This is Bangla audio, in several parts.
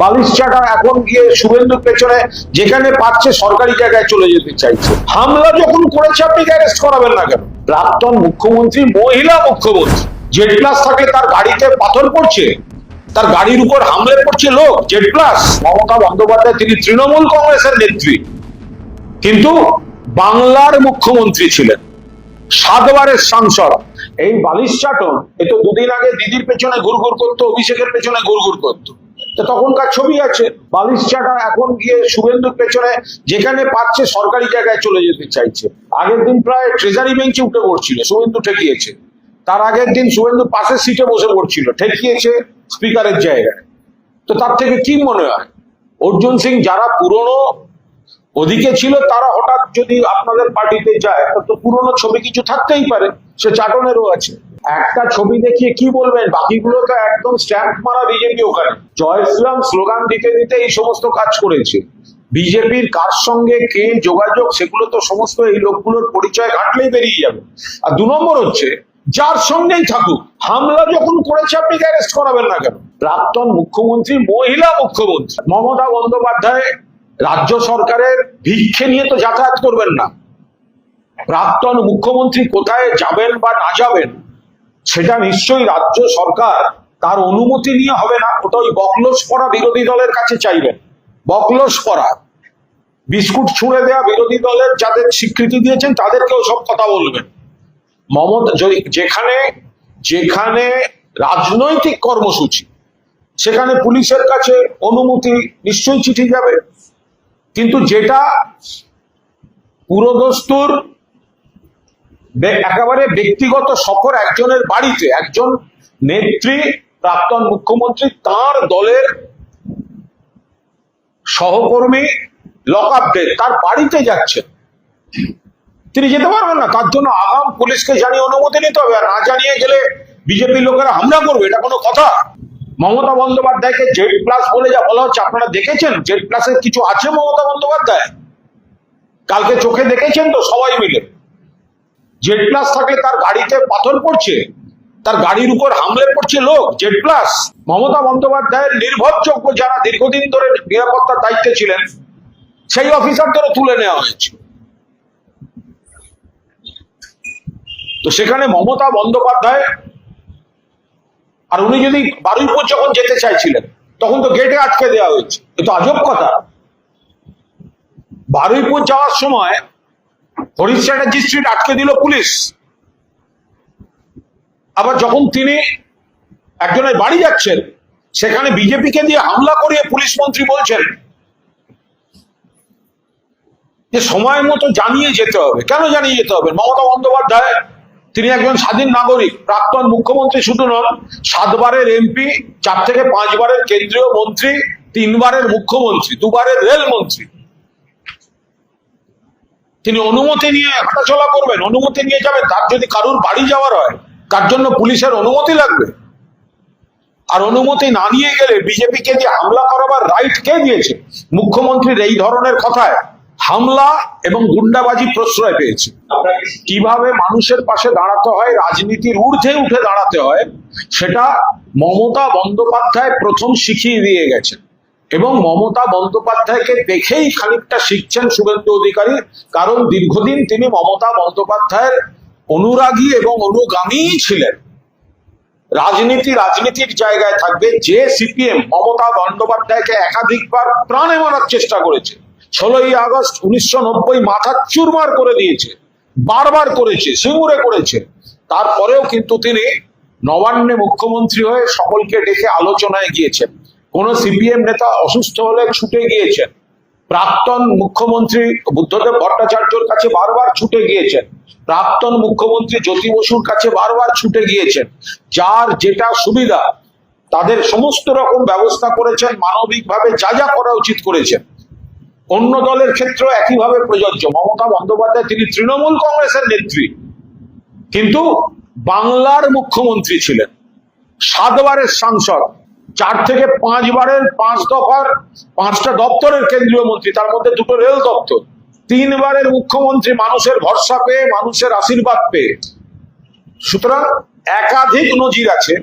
বালিশচাটা এখন গিয়ে শুভেন্দুর পেছনে যেখানে পাচ্ছে সরকারি জায়গায় চলে যেতে চাইছে। হামলা যখন করেছে আপনি অ্যারেস্ট করাবেন না কেন? প্রাক্তন মুখ্যমন্ত্রী, মহিলা মুখ্যমন্ত্রী, জেড প্লাস থাকলে তার গাড়িতে পাথর পড়ছে, তার গাড়ির উপর হামলে পড়ছে লোক, জেড প্লাস। মমতা বন্দ্যোপাধ্যায় তিনি তৃণমূল কংগ্রেসের নেত্রী, কিন্তু বাংলার মুখ্যমন্ত্রী ছিলেন, 7 বারের সাংসদ। এই বালিশচাটন এ তো দুদিন আগে দিদির পেছনে ঘুরঘুর করতো, অভিষেকের পেছনে ঘুরঘুর করতো, তো তখনকার ছবি আছে। বালিশচাটা এখন গিয়ে শুভেন্দুর পেছনে যেখানে পাচ্ছে সরকারি জায়গায় চলে যেতে চাইছে। আগের দিন প্রায় ট্রেজারি বেঞ্চে উঠে পড়ছিল, শুভেন্দু ঠেকিয়েছে। তার আগের দিন শুভেন্দু পাশের সিটে বসে পড়ছিল, ঠেকিয়েছে স্পিকারের জায়গায়। তো তার থেকে কি মনে হয় অর্জুন সিং যারা পুরনো ওদিকে ছিল তারা হঠাৎ যদি আপনাদের পার্টিতে যায়, তো পুরনো ছবি কিছু থাকতেই পারে, সে চাটনেরও আছে। একটা ছবি দেখিয়ে কি বলবেন, বাকিগুলো তো একদম স্ট্যাম্প মারা বিজেপি। ওখানে জয় শ্রীরাম স্লোগান দিতে দিতে এই সমস্ত কাজ করেছে। বিজেপির কার সঙ্গে কে যোগাযোগ, সেগুলো তো সমস্ত এই লোকগুলোর পরিচয় ঘাটলেই বেরিয়ে যাবে। আর 2 নম্বর হচ্ছে, যার সঙ্গেই থাকুক, হামলা যখন করেছে আপনি অ্যারেস্ট করাবেন না কেন? প্রাক্তন মুখ্যমন্ত্রী, মহিলা মুখ্যমন্ত্রী মমতা বন্দ্যোপাধ্যায় রাজ্য সরকারের ভিক্ষে নিয়ে তো যাতায়াত করবেন না। প্রাক্তন মুখ্যমন্ত্রী কোথায় যাবেন বা না যাবেন সেটা নিশ্চয়ই রাজ্য সরকার তার অনুমতি নিয়ে হবে না। ওটা ওই বকলস পড়া বিরোধী দলের কাছে চাইবেন। বকলস পড়া, বিস্কুট ছুঁড়ে দেওয়া বিরোধী দলের যাদের স্বীকৃতি দিয়েছেন তাদেরকেও সব কথা বলবেন। মমতা যেখানে যেখানে রাজনৈতিক কর্মসূচি, সেখানে পুলিশের কাছে অনুমতি নিশ্চয়ই চিঠি যাবে। কিন্তু যেটা পুরোদস্তুর একেবারে ব্যক্তিগত সফর একজনের বাড়িতে, একজন নেত্রী, প্রাক্তন মুখ্যমন্ত্রী, তার দলের সহকর্মী লকআপদের তার বাড়িতে যাচ্ছে, তিনি যেতে পারবেন না। তার জন্য আগাম পুলিশকে জানিয়ে অনুমতি নিতে হবে। আর না জানিয়ে গেলে বিজেপির লোকেরা হামলা করবে, এটা কোনো কথা? মমতা বন্দ্যোপাধ্যায়কে জেড প্লাস বলে যা বলা হচ্ছে, আপনারা দেখেছেন জেড প্লাসের কিছু আছে মমতা বন্দ্যোপাধ্যায়? কালকে চোখে দেখেছেন তো সবাই মিলে। জেড প্লাস থাকলে তার গাড়িতে পাথর পড়ছে, তার গাড়ির উপর হামলে পড়ছে লোক, জেড প্লাস। মমতা বন্দ্যোপাধ্যায়ের নির্ভরযোগ্য যারা দীর্ঘদিন ধরে নিরাপত্তার দায়িত্বে ছিলেন, সেই অফিসারদেরও তুলে নেওয়া হয়েছে। তো সেখানে মমতা বন্দ্যোপাধ্যায়, আর উনি যদি বারুইপুর যখন যেতে চাইছিলেন তখন তো গেটে আটকে দেওয়া হয়েছে। এ তো আজব কথা। বারুইপুর যাওয়ার সময় হরিশ চ্যাটার্জি স্ট্রিট আটকে দিল পুলিশ। আবার যখন তিনি একজনের বাড়ি যাচ্ছেন, সেখানে বিজেপিকে দিয়ে হামলা করিয়ে পুলিশ মন্ত্রী বলছেন যে সময় মতো জানিয়ে যেতে হবে। কেন জানিয়ে যেতে হবে? মমতা বন্দ্যোপাধ্যায় তিনি একজন স্বাধীন নাগরিক, প্রাক্তন মুখ্যমন্ত্রী শুধু নন, 7 বারের এমপি, 4 থেকে 5 বারের কেন্দ্রীয় মন্ত্রী, 3 বারের মুখ্যমন্ত্রী, 2 বারের রেলমন্ত্রী। তিনি অনুমতি নিয়ে হাঁটাচলা করবেন, অনুমতি নিয়ে যাবেন। তার যদি কারুর বাড়ি যাওয়ার হয়, তার জন্য পুলিশের অনুমতি লাগবে। আর অনুমতি না নিয়ে গেলে বিজেপিকে দিয়ে হামলা করাবার রাইট কে দিয়েছে? মুখ্যমন্ত্রীর এই ধরনের কথায় হামলা এবং গুন্ডাবাজি প্রশ্রয় পেয়েছে। কিভাবে মানুষের পাশে দাঁড়াতে হয়, রাজনীতির ঊর্ধ্বে উঠে দাঁড়াতে হয়, সেটা মমতা বন্দ্যোপাধ্যায় প্রথম শিখিয়ে দিয়ে গেছেন। এবং মমতা বন্দ্যোপাধ্যায়কে দেখেই খানিকটা শিখছেন শুভেন্দু অধিকারী, কারণ দীর্ঘদিন তিনি মমতা বন্দ্যোপাধ্যায়ের অনুরাগী এবং অনুগামী ছিলেন। রাজনীতির জায়গায় থাকবে। যে সিপিএম মমতা বন্দ্যোপাধ্যায়কে একাধিকবার প্রাণে মারার চেষ্টা করেছে, 16ই আগস্ট 1990 মাথা চুরমার করে দিয়েছে, বারবার করেছে, সিঙ্গুরে করেছে, তারপরেও কিন্তু তিনি নবান্নে মুখ্যমন্ত্রী হয়ে সকলকে ডেকে আলোচনায় গিয়েছেন। কোন সিপিএম নেতা অসুস্থ হলে ছুটে গিয়েছেন। প্রাক্তন মুখ্যমন্ত্রী বুদ্ধদেব ভট্টাচার্যর কাছে বারবার ছুটে গিয়েছেন। প্রাক্তন মুখ্যমন্ত্রী জ্যোতি বসুর কাছে বারবার ছুটে গিয়েছেন। যার যেটা সুবিধা তাদের সমস্ত রকম ব্যবস্থা করেছেন, মানবিকভাবে যা যা করা উচিত করেছেন। অন্য দলের ক্ষেত্রেও একইভাবে প্রযোজ্য। মমতা বন্দ্যোপাধ্যায় তিনি তৃণমূল কংগ্রেসের নেত্রী, কিন্তু বাংলার মুখ্যমন্ত্রী ছিলেন, 7 বারের সাংসদ, 4 থেকে 5 বারের 5 দফার 5টা দপ্তরের কেন্দ্রীয় মন্ত্রী, তার মধ্যে 2টো রেল দপ্তর, 3 বারের মুখ্যমন্ত্রী, মানুষের ভরসা পেয়ে, মানুষের আশীর্বাদ পেয়ে। সুতরাং একাধিক নজির আছে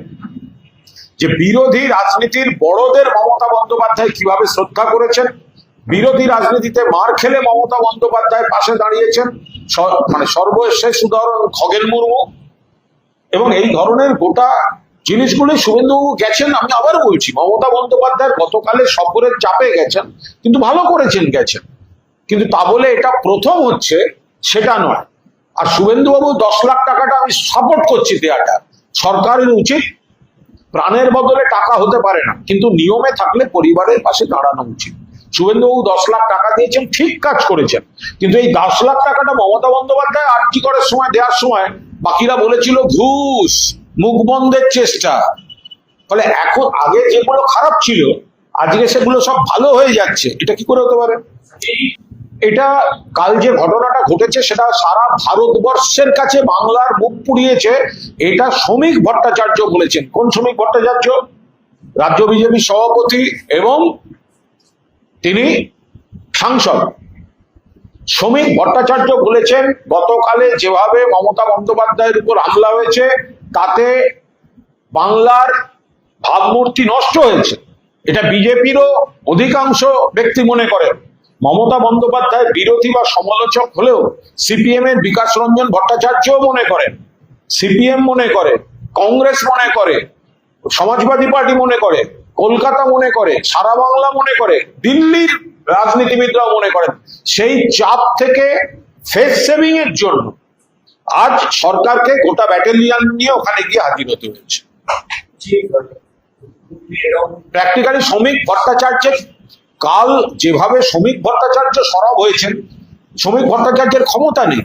যে বিরোধী রাজনীতির বড়দের মমতা বন্দ্যোপাধ্যায় কিভাবে শ্রদ্ধা করেছেন, বিরোধী রাজনীতিতে মার খেলে মমতা বন্দ্যোপাধ্যায়ের পাশে দাঁড়িয়েছেন, মানে সর্বশেষ উদাহরণ খগেন মুর্মু। এবং এই ধরনের গোটা জিনিসগুলো শুভেন্দুবাবু গেছেন। আমি আবার বলছি, মমতা বন্দ্যোপাধ্যায় গতকালের সফরের চাপে গেছেন, কিন্তু ভালো করেছেন গেছেন, কিন্তু তা বলে এটা প্রথম হচ্ছে সেটা নয়। আর শুভেন্দুবাবু 10 লাখ টাকাটা আমি সাপোর্ট করছি দেওয়াটা, সরকারের উচিত। প্রাণের বদলে টাকা হতে পারে না, কিন্তু নিয়মে থাকলে পরিবারের পাশে দাঁড়ানো উচিত। শুভেন্দুবাবু 10 লাখ টাকা দিয়েছেন, ঠিক কাজ করেছেন, কিন্তু এই 10 লাখ টাকাটা মমতা বন্দ্যোপাধ্যায় আরজি করার সময় দেওয়ার সময় বাকিরা বলেছিল ঘুষ, মুখ বন্ধের চেষ্টা। ফলে এখন আগে যেগুলো খারাপ ছিল আজকে সেগুলো সব ভালো হয়ে যাচ্ছে। এটা কি করে হতে পারে? এটা কাল যে ঘটনাটা ঘটেছে সেটা সারা ভারতবর্ষের কাছে বাংলার মুখ পুড়িয়েছে। এটা শ্রমিক ভট্টাচার্য বলেছেন। কোন শ্রমিক ভট্টাচার্য? রাজ্য বিজেপি সভাপতি এবং তিনি সাংসদ শ্রমিক ভট্টাচার্য বলেছেন, গতকালে যেভাবে মমতা বন্দ্যোপাধ্যায়ের উপর হামলা হয়েছে তাতে বাংলার ভাবমূর্তি নষ্ট হয়েছে। এটা বিজেপিরও অধিকাংশ ব্যক্তি মনে করেন। মমতা বন্দ্যোপাধ্যায় বিরোধী বা সমালোচক হলেও সিপিএম এর বিকাশ রঞ্জন ভট্টাচার্যও মনে করেন, সিপিএম মনে করে, কংগ্রেস মনে করে, সমাজবাদী পার্টি মনে করে, কলকাতা মনে করে, সারা বাংলা মনে করে, দিল্লির রাজনীতিবিদরাও মনে করেন, সেই চাপ থেকে ফেস সেভিং এর জন্য আজ সরকারকে গোটা ব্যাটালিয়ন নিয়ে ওখানে গিয়ে হাজির হতে হয়েছে। প্র্যাকটিক্যালি শ্রমিক ভট্টাচার্যের কাল যেভাবে শ্রমিক ভট্টাচার্য সরব হয়েছেন, শ্রমিক ভট্টাচার্যের ক্ষমতা নেই,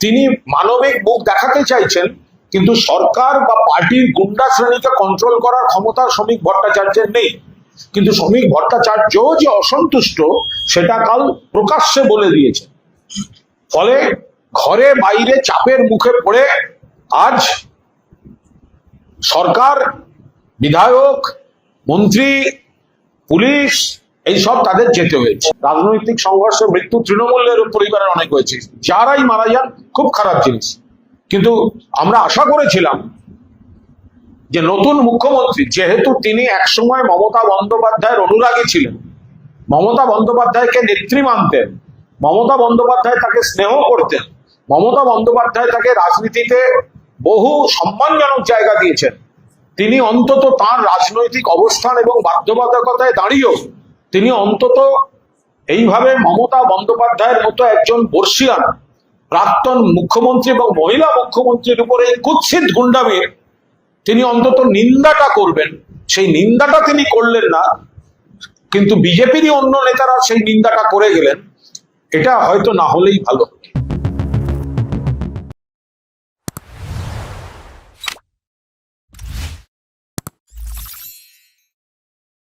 তিনি মানবিক মুখ দেখাতে চাইছেন, কিন্তু সরকার বা পার্টির গুন্ডা শ্রেণীকে কন্ট্রোল করার ক্ষমতা শ্রমিক ভট্টাচার্যের নেই। কিন্তু শ্রমিক ভট্টাচার্য যে অসন্তুষ্ট সেটা কাল প্রকাশ্যে বলে দিয়েছে। ফলে ঘরে বাইরে চাপের মুখে পড়ে আজ সরকার, বিধায়ক, মন্ত্রী, পুলিশ এইসব তাদের যেতে হয়েছে। রাজনৈতিক সংঘর্ষে মৃত্যু তৃণমূলের পরিবারের অনেক হয়েছে, যারাই মারা যান খুব খারাপ জিনিস। কিন্তু আমরা আশা করেছিলাম যে নতুন মুখ্যমন্ত্রী, যেহেতু তিনি একসময় মমতা বন্দ্যোপাধ্যায়ের অনুরাগী ছিলেন, মমতা বন্দ্যোপাধ্যায়কে নেত্রী মানতেন, মমতা বন্দ্যোপাধ্যায় তাকে স্নেহ করতেন, মমতা বন্দ্যোপাধ্যায় তাকে রাজনীতিতে বহু সম্মানজনক জায়গা দিয়েছেন, তিনি অন্তত তার রাজনৈতিক অবস্থান এবং বাধ্যবাধকতায় দাঁড়িয়েও তিনি অন্তত এইভাবে মমতা বন্দ্যোপাধ্যায়ের মতো একজন বর্ষিয়ান প্রাক্তন মুখ্যমন্ত্রী এবং মহিলা মুখ্যমন্ত্রীর উপরে এই কুৎসিত গুন্ডামির তিনি অন্তত নিন্দাটা করবেন, সেই নিন্দাটা তিনি করলেন না, কিন্তু বিজেপিরই অন্য নেতারা সেই নিন্দাটা করে গেলেন। এটা হয়তো না হলেই ভালো।